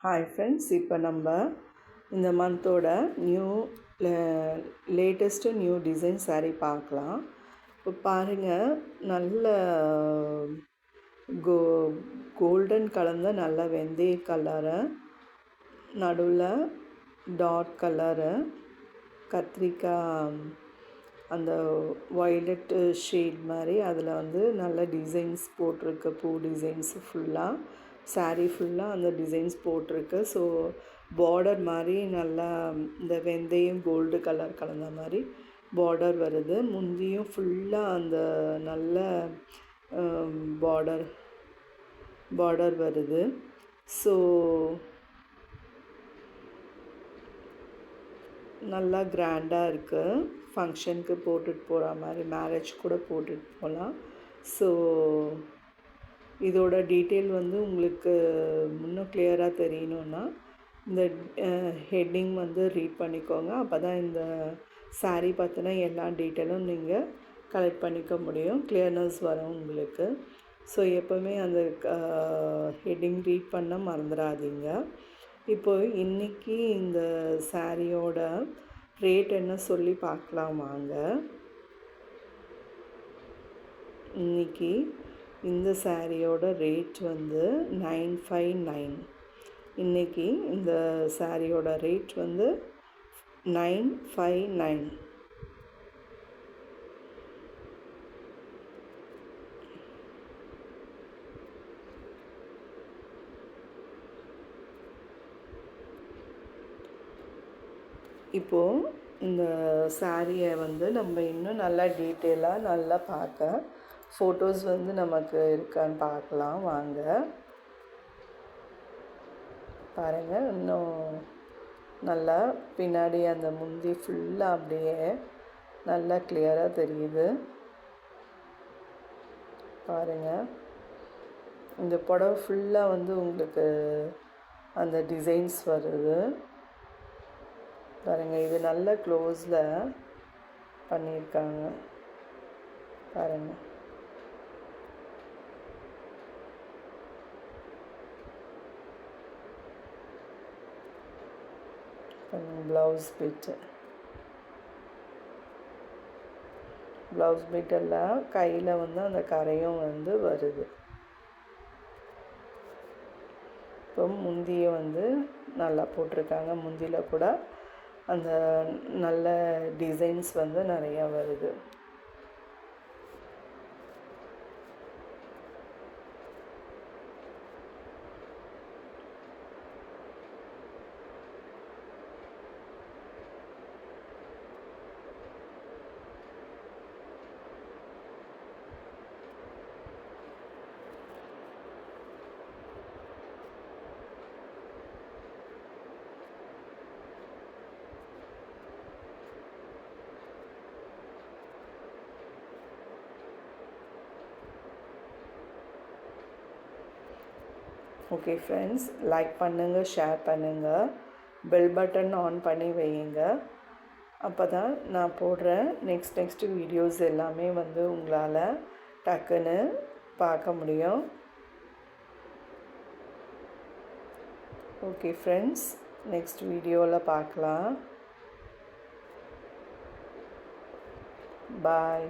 Hi friends, இப்போ நம்ம இந்த மந்தோட லேட்டஸ்ட்டு நியூ டிசைன் saree பார்க்கலாம். இப்போ பாருங்கள், நல்ல கோல்டன் கலந்த நல்ல வெந்தய கலரு, நடுவில் டார்க் கலரு, கத்திரிக்காய் அந்த வயலட்டு ஷேட் மாதிரி அதில் வந்து நல்ல டிசைன்ஸ் போட்டிருக்கு. பூ டிசைன்ஸ் ஃபுல்லாக saree ஃபுல்லாக அந்த டிசைன்ஸ் போட்டிருக்கு. ஸோ பார்டர் மாதிரி நல்லா இந்த வெந்தயம் கோல்டு கலர் கலந்த மாதிரி பார்டர் வருது. முந்தியும் ஃபுல்லாக அந்த நல்ல பார்டர் வருது. ஸோ நல்லா கிராண்டாக இருக்குது. ஃபங்க்ஷனுக்கு போட்டுட்டு போகிற மாதிரி, மேரேஜ் கூட போட்டுட்டு போகலாம். ஸோ இதோட டீட்டெயில் வந்து உங்களுக்கு இன்னும் கிளியராக தெரியணுன்னா இந்த ஹெட்டிங் வந்து ரீட் பண்ணிக்கோங்க. அப்போ தான் இந்த saree பற்றின எல்லா டீட்டெயிலும் நீங்கள் கலெக்ட் பண்ணிக்க முடியும், கிளியர்னஸ் வரும் உங்களுக்கு. ஸோ எப்போவுமே அந்த ஹெட்டிங் ரீட் பண்ண மறந்துடாதீங்க. இப்போ இன்றைக்கி இந்த சாரியோட ரேட் என்ன சொல்லி பார்க்கலாம் வாங்க. இன்றைக்கி இந்த சாரியோட ரேட் வந்து 959. இன்றைக்கி இந்த சாரியோட ரேட் வந்து 959. இப்போது இந்த சாரியை வந்து நம்ம இன்னும் நல்லா டீட்டெயிலாக நல்லா பார்க்க ஃபோட்டோஸ் வந்து நமக்கு இருக்கான்னு பார்க்கலாம் வாங்க. பாருங்கள், இன்னும் நல்லா பின்னாடி அந்த முந்தி ஃபுல்லாக அப்படியே நல்லா கிளியராக தெரியுது. பாருங்கள், இந்த புடவை ஃபுல்லாக வந்து உங்களுக்கு அந்த டிசைன்ஸ் வருது. பாருங்கள், இது நல்ல க்ளோஸில் பண்ணியிருக்காங்க. பாருங்கள், ப்ளவுஸ் பிட்டெல்லாம் கையில் வந்து அந்த கரையும் வந்து வருது. இப்போ முந்தியை வந்து நல்லா போட்டிருக்காங்க. முந்தியில் கூட அந்த நல்ல டிசைன்ஸ் வந்து நிறையா வருது. ஓகே ஃப்ரெண்ட்ஸ், லைக் பண்ணுங்கள், ஷேர் பண்ணுங்கள், பெல் பட்டன் ஆன் பண்ணி வையுங்க. அப்போ தான் நான் போடுற நெக்ஸ்ட் வீடியோஸ் எல்லாமே வந்து உங்களால் டக்குன்னு பார்க்க முடியும். ஓகே ஃப்ரெண்ட்ஸ், நெக்ஸ்ட் வீடியோவில் பார்க்கலாம். பாய்.